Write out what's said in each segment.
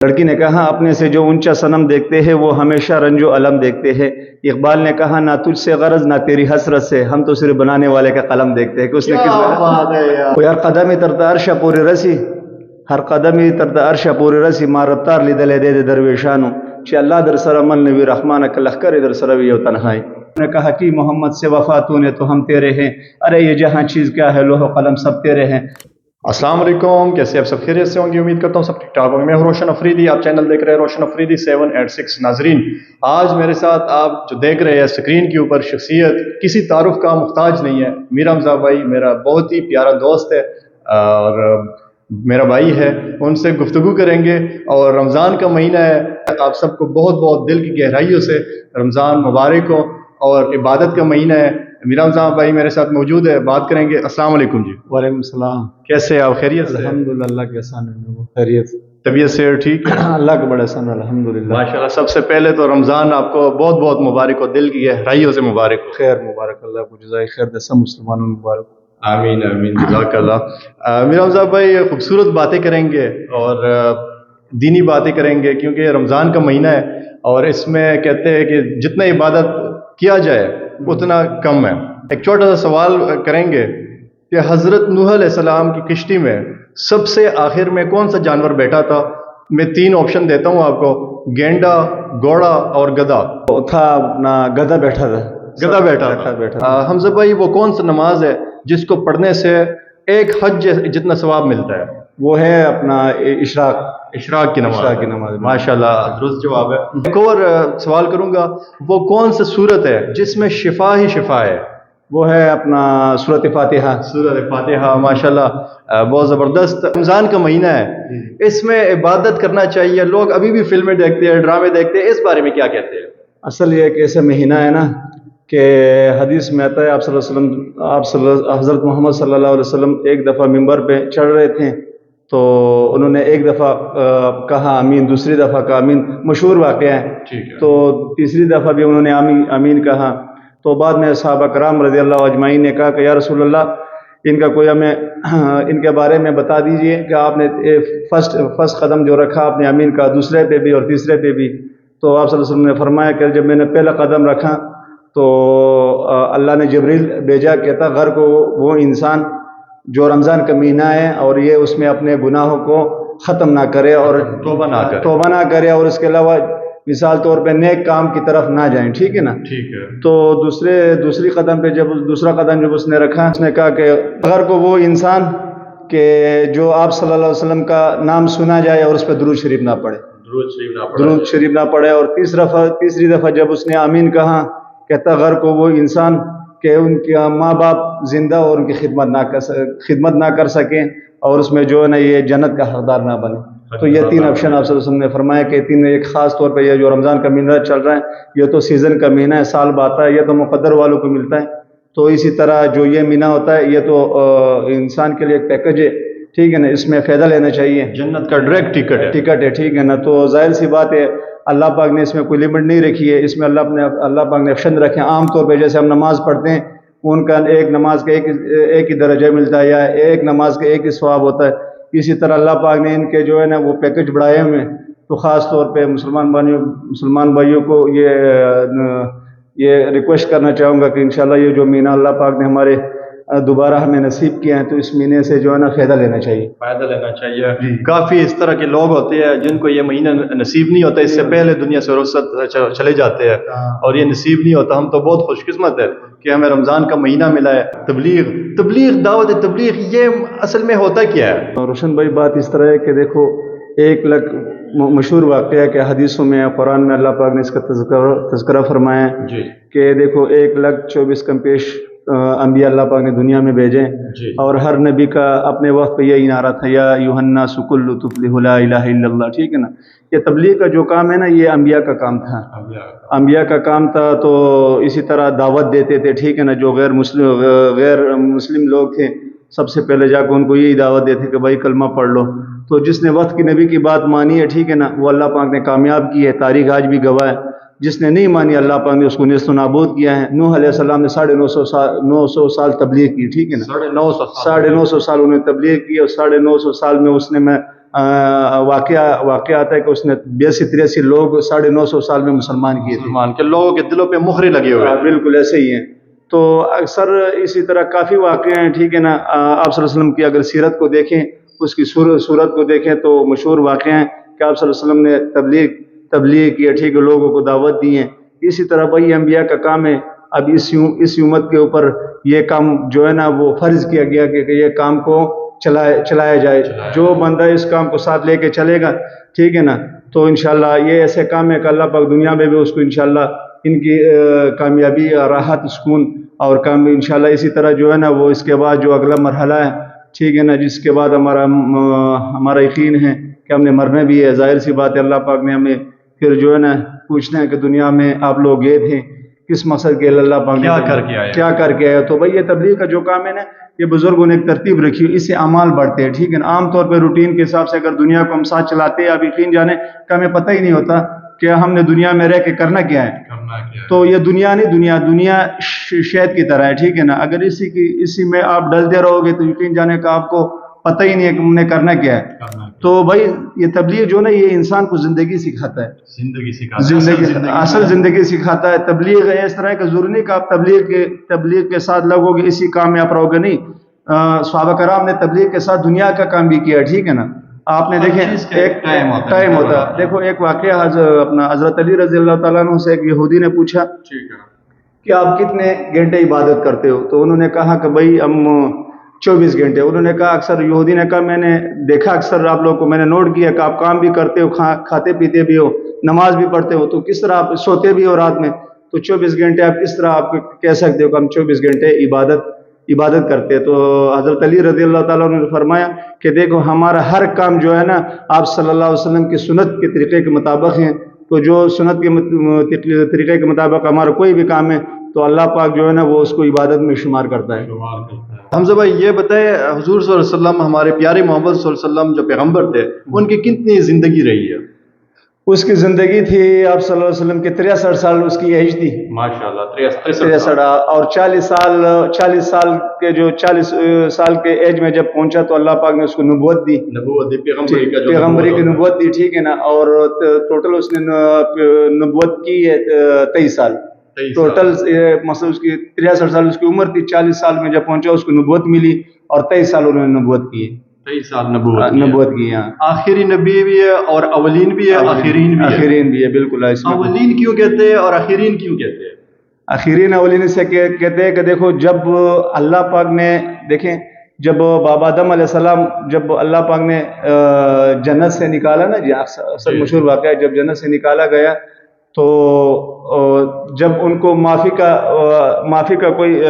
لڑکی نے کہا اپنے سے جو اونچا صنم دیکھتے ہیں وہ ہمیشہ رنج و علم دیکھتے ہیں۔ اقبال نے کہا نہ تجھ سے غرض نہ تیری حسرت سے، ہم تو صرف بنانے والے کا قلم دیکھتے ہیں کہ اس نے کس طرح ہر قدم ترتا عرش پوری رسی، ہر قدم ترتا عرش پوری رسی ما رفتار لیدل دے درویشانو چې الله در سره من نبی رحمان کا لخکر در سره وی او تنہائی نے کہا کہ محمد سے وفا تو نے تو ہم تیرے ہیں، ارے یہ جہاں چیز کیا ہے لوح و قلم سب تیرے ہیں۔ السلام علیکم، کیسے آپ سب خیریت سے ہوں گے؟ امید کرتا ہوں سب ٹھیک ٹھاک ہوں گے۔ میں ہوں روشن افریدی، آپ چینل دیکھ رہے ہیں روشن افریدی 786۔ ناظرین، آج میرے ساتھ آپ جو دیکھ رہے ہیں اسکرین کے اوپر شخصیت کسی تعارف کا محتاج نہیں ہے۔ میر حمزہ بھائی میرا بہت ہی پیارا دوست ہے اور میرا بھائی ہے، ان سے گفتگو کریں گے۔ اور رمضان کا مہینہ ہے، آپ سب کو بہت بہت دل کی گہرائیوں سے رمضان مبارک ہو، اور عبادت کا مہینہ ہے۔ میر حمزہ بھائی میرے ساتھ موجود ہے، بات کریں گے۔ السلام علیکم جی۔ وعلیکم السلام، کیسے ہیں آپ؟ خیریت سے؟ الحمدللہ، اللہ کے احسان ہے، وہ خیریت، طبیعت سے ٹھیک ہے؟ اللہ کا بڑا احسان ہے، الحمدللہ ماشاءاللہ۔ سب سے پہلے تو رمضان آپ کو بہت بہت مبارک ہو، دل کی گہرائیوں سے مبارک ہو۔ خیر مبارک، اللہ کو جزائے خیر دے، سب مسلمانوں میں مبارک۔ آمین آمین، جزاک اللہ۔ میر حمزہ بھائی خوبصورت باتیں کریں گے اور دینی باتیں کریں گے، کیونکہ رمضان کا مہینہ ہے اور اس میں کہتے ہیں کہ جتنا عبادت کیا جائے اتنا کم ہے۔ ایک چھوٹا سا سوال کریں گے کہ حضرت نوح علیہ السلام کی کشتی میں سب سے آخر میں کون سا جانور بیٹھا تھا؟ میں 3 آپشن دیتا ہوں آپ کو، گینڈا، گھوڑا اور گدھا۔ تھا اپنا گدھا بیٹھا تھا، گدھا بیٹھا تھا۔ حمزہ بھائی وہ کون سا نماز ہے جس کو پڑھنے سے ایک حج جتنا ثواب ملتا ہے؟ وہ ہے اپنا اشراق کی نماز۔ اشراق کی نماز، ماشاءاللہ، درست جواب ہے۔ ایک اور سوال کروں گا، وہ کون سا صورت ہے جس میں شفا ہی شفا ہے؟ وہ ہے اپنا سورۃ فاتحہ۔ سورۃ فاتحہ، ماشاءاللہ، بہت زبردست۔ رمضان کا مہینہ ہے، اس میں عبادت کرنا چاہیے۔ لوگ ابھی بھی فلمیں دیکھتے ہیں، ڈرامے دیکھتے ہیں، اس بارے میں کیا کہتے ہیں؟ اصل یہ ایک ایسا مہینہ ہے نا کہ حدیث میں آتا ہے آپ صلی اللہ علیہ وسلم، حضرت محمد صلی اللہ علیہ وسلم ایک دفعہ ممبر پہ چڑھ رہے تھے تو انہوں نے ایک دفعہ کہا آمین، دوسری دفعہ کہا آمین، مشہور واقعہ ہے۔ تو تیسری دفعہ بھی انہوں نے آمین کہا، تو بعد میں صحابہ کرام رضی اللہ اجمعین نے کہا کہ یا رسول اللہ، ان کا کوئی ہمیں ان کے بارے میں بتا دیجئے کہ آپ نے فرسٹ قدم جو رکھا آپ نے آمین کہا، دوسرے پہ بھی اور تیسرے پہ بھی۔ تو آپ صلی اللہ علیہ وسلم نے فرمایا کہ جب میں نے پہلا قدم رکھا تو اللہ نے جبریل بھیجا، کہتا غر کو وہ انسان جو رمضان کا مہینہ ہے اور یہ اس میں اپنے گناہوں کو ختم نہ کرے اور توبہ نہ کرے، اور اس کے علاوہ مثال طور پہ نیک کام کی طرف نہ جائیں، ٹھیک ہے نا؟ ٹھیک ہے۔ تو دوسری قدم پہ دوسرا قدم جب اس نے رکھا، اس نے کہا کہ اگر کو وہ انسان کہ جو آپ صلی اللہ علیہ وسلم کا نام سنا جائے اور اس پہ درود شریف نہ پڑھے، اور تیسری دفعہ جب اس نے آمین کہا، کہتا غر کو وہ انسان کہ ان کے ماں باپ زندہ اور ان کی خدمت نہ کر سکیں اور اس میں جو ہے نا یہ جنت کا حقدار نہ بنے۔ تو یہ 3 آپشن آپ صلی اللہ علیہ وسلم نے فرمایا کہ 3 ایک خاص طور پہ یہ جو رمضان کا مہینہ چل رہا ہے یہ تو سیزن کا مہینہ ہے، سال بعد آتا ہے، یہ تو مقدر والوں کو ملتا ہے۔ تو اسی طرح جو یہ مہینہ ہوتا ہے یہ تو انسان کے لیے ایک پیکج ہے، ٹھیک ہے نا؟ اس میں فائدہ لینا چاہیے، جنت کا ڈائریکٹ ٹکٹ ہے، ٹھیک ہے نا؟ تو ظاہر سی بات ہے اللہ پاک نے اس میں کوئی لمٹ نہیں رکھی ہے، اس میں اللہ پاک نے آپشن رکھے ہیں۔ عام طور پہ جیسے ہم نماز پڑھتے ہیں ان کا ایک نماز کا ایک ہی درجہ ملتا ہے یا ایک نماز کا ایک ہی ثواب ہوتا ہے، اسی طرح اللہ پاک نے ان کے جو ہے نا وہ پیکج بڑھائے ہوئے ہیں۔ تو خاص طور پہ مسلمان بھائیوں کو یہ ریکویسٹ کرنا چاہوں گا کہ انشاءاللہ یہ جو مہینہ اللہ پاک نے ہمارے دوبارہ ہمیں نصیب کیا ہے تو اس مہینے سے جو ہے نا فائدہ لینا چاہیے۔ کافی اس طرح کے لوگ ہوتے ہیں جن کو یہ مہینہ نصیب نہیں ہوتا، اس سے پہلے دنیا سے رخصت چلے جاتے ہیں اور یہ نصیب نہیں ہوتا۔ ہم تو بہت خوش قسمت ہے کہ ہمیں رمضان کا مہینہ ملا ہے۔ تبلیغ دعوت تبلیغ یہ اصل میں ہوتا کیا ہے؟ روشن بھائی بات اس طرح ہے کہ دیکھو، ایک مشہور واقعہ ہے کہ حدیثوں میں قرآن میں اللہ پاک نے اس کا تذکرہ فرمایا ہے کہ دیکھو 1,24,000 کم پیش انبیاء اللہ پاک نے دنیا میں بھیجے، اور ہر نبی کا اپنے وقت پہ یہی نعرہ تھا یا ایھا الناس کل تفلح لا الہ الا اللہ، ٹھیک ہے نا؟ یہ تبلیغ کا جو کام ہے نا یہ انبیاء کا کام تھا، تو اسی طرح دعوت دیتے تھے، ٹھیک ہے نا؟ جو غیر مسلم لوگ تھے سب سے پہلے جا کے ان کو یہی دعوت دیتے کہ بھائی کلمہ پڑھ لو۔ تو جس نے وقت کی نبی کی بات مانی ہے، ٹھیک ہے نا، وہ اللہ پاک نے کامیاب کی ہے، تاریخ آج بھی گواہ ہے۔ جس نے نہیں مانی اللہ پاک نے اس کو نیست و نابود کیا ہے۔ نوح علیہ السلام نے 950 سال تبلیغ کی، ٹھیک ہے نا؟ 950 سال انہوں نے تبلیغ کی، اور 950 سال میں اس نے واقعہ آتا ہے کہ اس نے 82-83 لوگ 950 سال میں مسلمان کیے تھے. مسلمان کے لوگوں کے دلوں پہ مہرے لگے ہوئے ہیں. بالکل ایسے ہی ہیں. تو اکثر اسی طرح کافی واقعے ہیں, ٹھیک ہے نا. آپ صلی اللہ علیہ وسلم کی اگر سیرت کو دیکھیں, اس کی صورت کو دیکھیں تو مشہور واقعے ہیں کہ آپ صلی اللہ علیہ وسلم نے تبلیغ کی, ٹھیک ہے, لوگوں کو دعوت دی ہے. اسی طرح وہی انبیاء کا کام ہے. اب اس امت کے اوپر یہ کام جو ہے نا وہ فرض کیا گیا کہ یہ کام کو چلایا جائے. جو بندہ اس کام کو ساتھ لے کے چلے گا, ٹھیک ہے نا, تو انشاءاللہ یہ ایسے کام ہے کہ اللہ پاک دنیا میں بھی اس کو انشاءاللہ ان کی کامیابی, راحت, سکون اور کام انشاءاللہ. اسی طرح جو ہے نا وہ اس کے بعد جو اگلا مرحلہ ہے, ٹھیک ہے نا, جس کے بعد ہمارا یقین ہے کہ ہم نے مرنا بھی ہے. ظاہر سی بات ہے, اللہ پاک نے ہمیں پھر جو ہے نا پوچھنا ہے کہ دنیا میں آپ لوگ گئے تھے کس مقصد کے, اللہ پاک نے کیا کر کے آیا. تو بھائی یہ تبلیغ کا جو کام ہے نا, یہ بزرگوں نے ایک ترتیب رکھی ہے, اس سے اعمال بڑھتے ہیں, ٹھیک ہے نا. عام طور پہ روٹین کے حساب سے اگر دنیا کو ہم ساتھ چلاتے ہیں, آپ یقین جانے کہ ہمیں پتہ ہی نہیں ہوتا کہ ہم نے دنیا میں رہ کے کرنا کیا ہے. تو یہ دنیا نہیں, دنیا شہد کی طرح ہے, ٹھیک ہے نا. اگر اسی میں آپ ڈلتے رہو گے تو یقین جانے کا آپ کو پتہ ہی نہیں ہے کہ ہم نے کرنا کیا ہے. تو بھائی یہ تبلیغ جو ہے نا یہ انسان کو زندگی سکھاتا ہے, اصل زندگی سکھاتا ہے. تبلیغ اس طرح کہ ضروری نہیں کہ آپ تبلیغ کے ساتھ لگو گے اسی کام میں آپ رہو گے, نہیں. صحابہ کرام نے تبلیغ کے ساتھ دنیا کا کام بھی کیا, ٹھیک ہے نا. آپ نے دیکھیں ایک ٹائم ہوتا ہے. دیکھو ایک واقعہ اپنا حضرت علی رضی اللہ تعالیٰ عنہ سے ایک یہودی نے پوچھا کہ آپ کتنے گھنٹے عبادت کرتے ہو, تو انہوں نے کہا کہ بھائی ہم 24 گھنٹے. انہوں نے کہا اکثر, یہودی نے کہا میں نے دیکھا اکثر آپ لوگ کو, میں نے نوٹ کیا کہ آپ کام بھی کرتے ہو, کھاتے پیتے بھی ہو, نماز بھی پڑھتے ہو, تو کس طرح آپ سوتے بھی ہو رات میں, تو 24 گھنٹے آپ کس طرح آپ کہہ سکتے ہو کہ ہم 24 گھنٹے عبادت کرتے ہیں. تو حضرت علی رضی اللہ تعالیٰ نے فرمایا کہ دیکھو ہمارا ہر کام جو ہے نا آپ صلی اللہ علیہ وسلم کی سنت کے طریقے کے مطابق ہیں. تو جو سنت کے طریقے کے مطابق ہمارا کوئی بھی کام ہے تو اللہ پاک جو ہے نا وہ اس کو عبادت میں شمار کرتا ہے. حمزہ بھائی یہ بتائیں, حضور صلی اللہ علیہ وسلم ہمارے پیارے محمد صلی اللہ علیہ وسلم جو پیغمبر تھے, ان کی کتنی زندگی رہی ہے؟ اس کی زندگی تھی آپ صلی اللہ علیہ وسلم کی 63 سال اس کی ایج تھی. ماشاءاللہ 63. اور 40 سال کے جو 40 سال کے ایج میں جب پہنچا تو اللہ پاک نے اس کو نبوت دی, پیغمبری کی نبوت دی, ٹھیک ہے نا. اور ٹوٹل اس نے نبوت کی ہے 23 سال ٹوٹل. مثلا اس کی 63 سال اس کی عمر تھی, 40 سال میں جب پہنچا اس کو نبوت ملی اور 23 سال انہوں نے نبوت کی. 23 سال نبوت کی. ہاں, آخری نبی بھی ہے اور اولین بھی ہے, آخرین بھی ہے. بالکل. اولین کیوں کہتے ہیں اور آخرین کیوں کہتے ہیں؟ آخرین اولین سے کہتے ہیں کہ دیکھو جب اللہ پاک نے, دیکھیں جب بابا آدم علیہ السلام جب اللہ پاک نے جنت سے نکالا نا, جی اکثر مشہور واقعہ ہے, جب جنت سے نکالا گیا تو جب ان کو معافی کا کوئی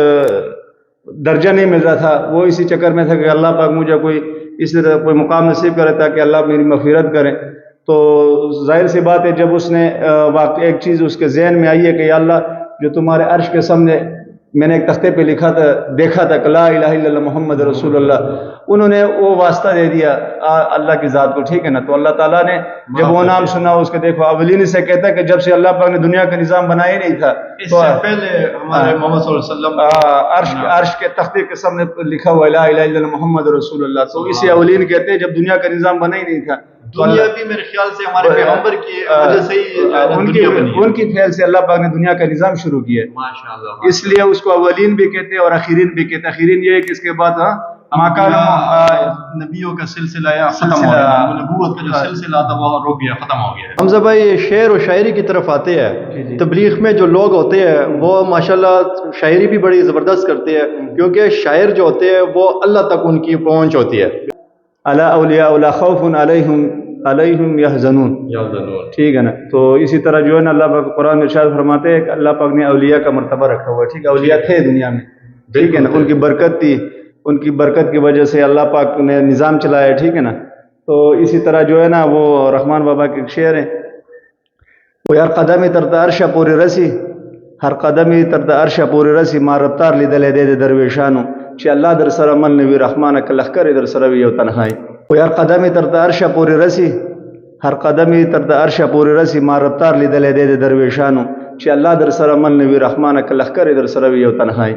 درجہ نہیں مل رہا تھا, وہ اسی چکر میں تھا کہ اللہ پاک مجھے کوئی اس طرح کوئی مقام نصیب کرے تاکہ اللہ میری مغفرت کرے. تو ظاہر سی بات ہے جب اس نے ایک چیز اس کے ذہن میں آئی ہے کہ یا اللہ جو تمہارے عرش کے سامنے میں نے ایک تختے پہ دیکھا تھا کہ لا الہ الا اللہ محمد رسول اللہ, انہوں نے وہ واسطہ دے دیا اللہ کی ذات کو, ٹھیک ہے نا. تو اللہ تعالیٰ نے جب وہ نام سنا اس کے, دیکھو اولین سے کہتا ہے کہ جب سے اللہ پاک نے دنیا کا نظام بنایا ہی نہیں تھا تو پہلے ہمارے محمد صلی اللہ علیہ وسلم عرش کے تختے کے سامنے لکھا ہوا لا الہ الا اللہ محمد رسول اللہ. تو اسی اولین کہتے ہیں جب دنیا کا نظام بنا ہی نہیں تھا. دنیا بھی میرے خیال سے ہمارے پیغمبر کی وجہ سے ہی ان کی خیال سے اللہ پاک نے دنیا کا نظام شروع کیا. ماشاءاللہ. اس لیے اس کو اولین بھی کہتے ہیں اور آخرین بھی کہتے ہیں. آخرین یہ ہے کہ اس کے بعد نبیوں کا سلسلہ ختم ہو گیا, نبوت کا جو سلسلہ تھا وہ رک گیا, ختم ہو گیا. حمزہ بھائی شعر و شاعری کی طرف آتے ہیں. تبلیغ میں جو لوگ ہوتے ہیں وہ ماشاءاللہ شاعری بھی بڑی زبردست کرتے ہیں, کیونکہ شاعر جو ہوتے ہیں وہ اللہ تک ان کی پہنچ ہوتی ہے. الا اولیاء لا خوف علیہم یحزنون, ٹھیک ہے نا. تو اسی طرح جو ہے نا اللہ پاک قرآن میں ارشاد فرماتے ہیں کہ اللہ پاک نے اولیاء کا مرتبہ رکھا ہوا ہے, ٹھیک ہے. اولیاء تھے دنیا میں, ٹھیک ہے نا, ان کی برکت تھی, ان کی برکت کی وجہ سے اللہ پاک نے نظام چلایا, ٹھیک ہے نا. تو اسی طرح جو ہے نا وہ رحمان بابا کے شعر ہیں, وہ ہر قدمی ترد عرش پوری رسی, ہر قدمی ترد عرش پوری رسی ما رفتار لیدل دے درویشانو چې الله در سره مل نوی رحمانه که لخکر در سره وی یو تنهایی. و هر قدمی تر د عرش پوری رسی, هر قدمی تر د عرش پوری رسی ما رفتار لیدل دے درویشانو چې الله در سره مل نوی رحمانه که لخکر در سره وی یو تنهایی.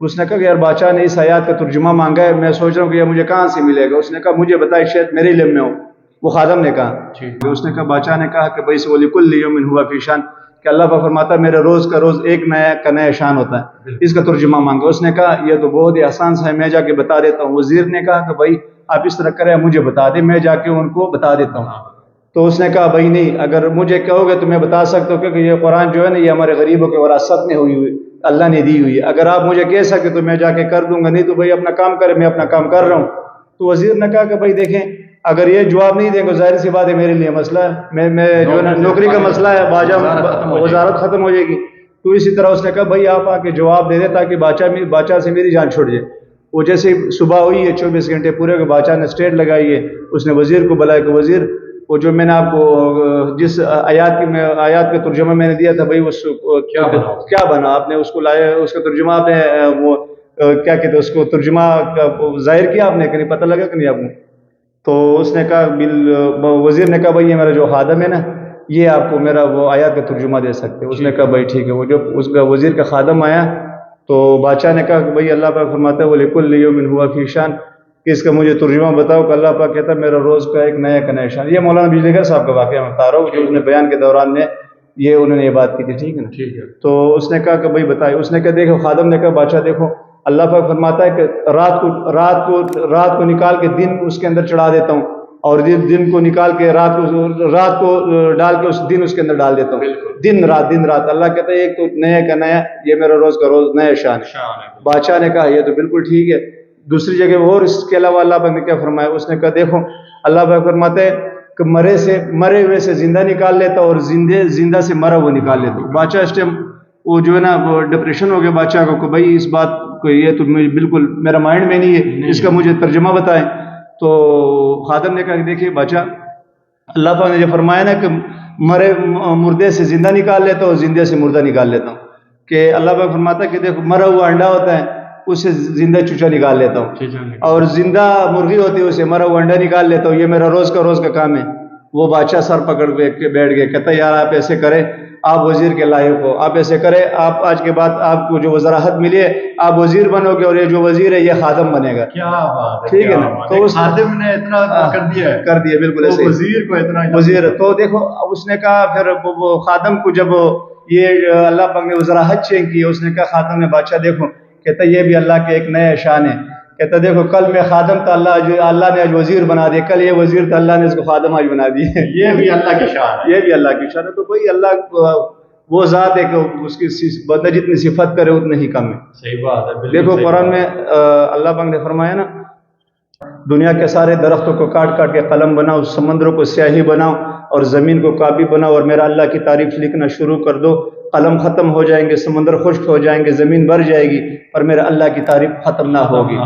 اس نے کہا کہ یار بادشاہ نے اس آیات کا ترجمہ مانگا ہے، میں سوچ رہا ہوں کہ یہ مجھے کہاں سے ملے گا. اس نے کہا مجھے بتائے، شاید میرے علم میں ہو. وہ خادم نے کہا. اس نے کہا، بادشاہ نے کہا کہ بھائی وَلِكُلِّ يَوْمٍ هُوَ فِي شَأْنٍ، کہ اللہ پاک فرماتا ہے میرے روز کا روز ایک نیا کا نیا شان ہوتا ہے. اس کا ترجمہ مانگا. اس نے کہا یہ تو بہت ہی آسان سا ہے، میں جا کے بتا دیتا ہوں. وزیر نے کہا کہ بھائی آپ اس طرح کریں، مجھے بتا دیں، میں جا کے ان کو بتا دیتا ہوں. تو اس نے کہا بھائی نہیں، اگر مجھے کہو گے تو میں بتا سکتا ہوں، کیونکہ یہ قرآن جو ہے نا، یہ ہمارے غریبوں کے وراثت میں ہوئی اللہ نے دی ہوئی ہے. اگر آپ مجھے کہہ سکتے تو میں جا کے کر دوں گا، نہیں تو بھائی اپنا کام کرے، میں اپنا کام کر رہا ہوں. تو وزیر نے کہا کہ بھائی دیکھیں، اگر یہ جواب نہیں دیں گے ظاہر سی بات ہے میرے لیے مسئلہ ہے، میں جو ہے نا نوکری کا مسئلہ ہے، وزارت ختم ہو جائے گی. تو اسی طرح اس نے کہا بھائی آپ آ کے جواب دے دیں تاکہ بادشاہ سے میری جان چھوٹ جائے. وہ جیسے صبح ہوئی ہے 24 گھنٹے پورے کے بادشاہ نے اسٹیٹ لگائی ہے. اس نے وزیر کو بلایا کہ وزیر، وہ جو میں نے آپ کو جس آیات کا ترجمہ میں نے دیا تھا، بھائی اس کیا بنا؟ آپ نے اس کو لایا، اس کا ترجمہ آپ نے وہ کیا کہتے ہیں اس کو ترجمہ ظاہر کیا آپ نے کہ نہیں؟ پتہ لگا کہ نہیں آپ کو؟ تو اس نے کہا، وزیر نے کہا بھائی یہ میرا جو خادم ہے نا، یہ آپ کو میرا وہ آیات کا ترجمہ دے سکتے. اس نے کہا بھائی ٹھیک ہے. وہ جو اس کا وزیر کا خادم آیا تو بادشاہ نے کہا کہ بھائی اللہ پاک فرماتا ہے وَلِكُلِّ يَوْمٍ هُوَ فِي شَأْنٍ، کہ اس کا مجھے ترجمہ بتاؤ. کہ اللہ پاک کہتا ہے میرا روز کا ایک نیا کا نیا شان. یہ مولانا بجلی گھر صاحب کا واقعہ میں بتا رہا ہوں، جو اس نے بیان کے دوران میں یہ انہوں نے یہ بات کی تھی. ٹھیک ہے نا؟ ٹھیک ہے. تو اس نے کہا کہ بھائی بتائے. اس نے کہا دیکھو، خادم نے کہا بادشاہ دیکھو، اللہ پاک فرماتا ہے کہ رات کو نکال کے دن اس کے اندر چڑھا دیتا ہوں، اور دن کو نکال کے رات کو ڈال کے دن اس کے اندر ڈال دیتا ہوں. دن رات اللہ کہتا ہے ایک تو نیا کا نیا، یہ میرا روز کا روز نیا شان ہے. بادشاہ نے کہا یہ تو بالکل ٹھیک ہے. دوسری جگہ اور اس کے علاوہ اللہ پاک نے کیا فرمایا؟ اس نے کہا دیکھو، اللہ پاک فرماتا ہے کہ مرے ہوئے سے زندہ نکال لیتا اور زندہ سے مرا ہوا نکال لیتا. بادشاہ اس ٹائم وہ جو ہے نا ڈپریشن ہو گیا بادشاہ کو کہ بھائی اس بات کو، یہ تو بالکل میرا مائنڈ میں نہیں ہے، اس کا مجھے ترجمہ بتائیں. تو خادم نے کہا کہ دیکھیے بادشاہ، اللہ پاک نے جو فرمایا نا کہ مردے سے زندہ نکال لیتا ہوں اور زندے سے مردہ نکال لیتا ہوں، کہ اللہ پاک فرماتا ہے کہ دیکھو مرا ہوا انڈا ہوتا ہے، اسے زندہ چوچا نکال لیتا ہوں، اور زندہ مرغی ہوتی ہے اسے مرا ہوا انڈا نکال لیتا ہوں. یہ میرا روز کا کام ہے. وہ بادشاہ سر پکڑ کے بیٹھ گئے. کہتا ہے یار آپ ایسے کریں، آپ وزیر کے لائق ہو، آپ ایسے کریں، آپ آج کے بعد آپ کو جو وزراحت ملی ہے آپ وزیر بنو گے، اور یہ جو وزیر ہے یہ خادم بنے گا. کیا بات ہے! ٹھیک ہے نا؟ تو اس خادم نے اتنا کر دیا بالکل ایسے وزیر کو اتنا وزیر. تو دیکھو اس نے کہا، پھر وہ خادم کو جب یہ اللہ پاک نے وزراحت چینج کی، اس نے کہا خادم نے، بادشاہ دیکھو، کہتا یہ بھی اللہ کے ایک نیا شان ہے. کہتا دیکھو کل میں خادم تھا، اللہ نے آج وزیر بنا دیا، کل یہ وزیر تھا، اللہ نے اس کو خادم آج بنا دیا. یہ بھی اللہ کی شان ہے. یہ بھی اللہ کی شان ہے. تو بھائی اللہ وہ ذات ہے کہ اس کی بندہ جتنی صفت کرے اتنا ہی کم ہے. صحیح بات ہے. دیکھو قرآن میں اللہ پاک نے فرمایا نا، دنیا کے سارے درختوں کو کاٹ کے قلم بناؤ، سمندروں کو سیاہی بناؤ، اور زمین کو کاپی بناؤ، اور میرا اللہ کی تعریف لکھنا شروع کر دو. قلم ختم ہو جائیں گے، سمندر خشک ہو جائیں گے، زمین بھر جائے گی، پر میرا اللہ کی تعریف ختم نہ ہوگی.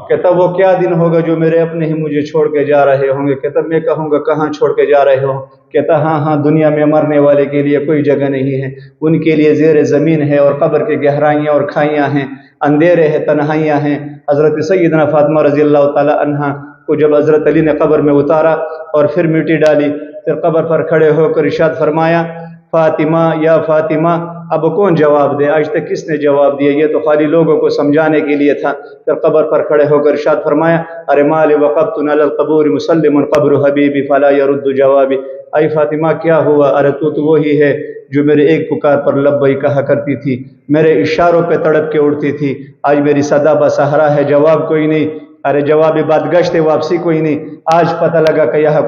کہتا وہ کیا دن ہوگا جو میرے اپنے ہی مجھے چھوڑ کے جا رہے ہوں گے. کہتا میں کہوں گا کہاں چھوڑ کے جا رہے ہو؟ کہتا ہاں دنیا میں مرنے والے کے لیے کوئی جگہ نہیں ہے، ان کے لیے زیر زمین ہے، اور قبر کے گہرائیاں اور کھائیاں ہیں، اندھیرے ہیں، تنہائیاں ہیں. حضرت سیدنا فاطمہ رضی اللہ تعالی عنہا کو جب حضرت علی نے قبر میں اتارا اور پھر مٹی ڈالی، پھر قبر پر کھڑے ہو کر ارشاد فرمایا، فاطمہ یا فاطمہ. اب کون جواب دے؟ آج تک کس نے جواب دیا؟ یہ تو خالی لوگوں کو سمجھانے کے لیے تھا. پھر قبر پر کھڑے ہو کر ارشاد فرمایا، ارے مال وقفت علی القبور مسلم قبر حبیبی فلا يرد جوابی. اے فاطمہ کیا ہوا؟ ارے تو وہی ہے جو میرے ایک پکار پر لبئی کہا کرتی تھی، میرے اشاروں پہ تڑپ کے اڑتی تھی. آج میری صدا بسہرا ہے، جواب کوئی نہیں. ارے جواب بات گشت واپسی کوئی نہیں. آج پتہ لگا کہ یہاں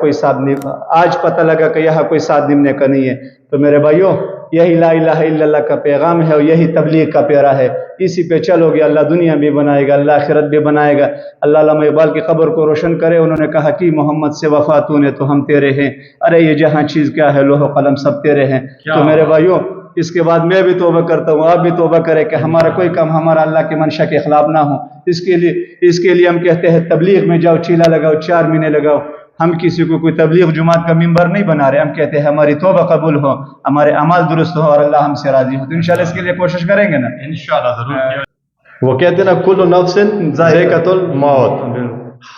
کوئی ساتھ نمنے کا نہیں ہے. تو میرے بھائیوں، یہی لا الہ الا اللہ کا پیغام ہے، اور یہی تبلیغ کا پیرا ہے. اسی پہ چلو گے، اللہ دنیا بھی بنائے گا، اللہ آخرت بھی بنائے گا. اللہ علامہ اقبال کی قبر کو روشن کرے. انہوں نے کہا کہ محمد سے وفا تو نے تو ہم تیرے ہیں. ارے یہ جہاں چیز کیا ہے، لوح و قلم سب تیرے ہیں. تو میرے بھائیوں، اس کے بعد میں بھی توبہ کرتا ہوں، آپ بھی توبہ کریں کہ ہمارا کوئی کام ہمارا اللہ کے منشا کے خلاف نہ ہو. اس کے لیے ہم کہتے ہیں تبلیغ میں جاؤ، چیلا لگاؤ، 4 مہینے لگاؤ. ہم کسی کو کوئی تبلیغ جماعت کا ممبر نہیں بنا رہے. ہم کہتے ہیں ہماری توبہ قبول ہو، ہمارے اعمال درست ہو، اور اللہ ہم سے راضی ہو. تو انشاءاللہ اس کے لیے کوشش کریں گے نا، انشاءاللہ ضرور. وہ کہتے ہیں نا، کل نفس ذائقۃ الموت،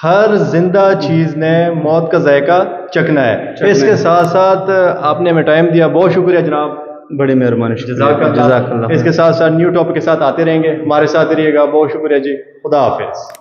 ہر زندہ چیز نے موت کا ذائقہ چکھنا ہے. اس کے ساتھ ساتھ آپ نے ہمیں ٹائم دیا، بہت شکریہ جناب. بڑی مہربانی، جزاک شکریہ، جزاک اللہ. اللہ. اس کے ساتھ ساتھ نیو ٹاپک کے ساتھ آتے رہیں گے، ہمارے ساتھ رہیے گا. بہت شکریہ جی، خدا حافظ.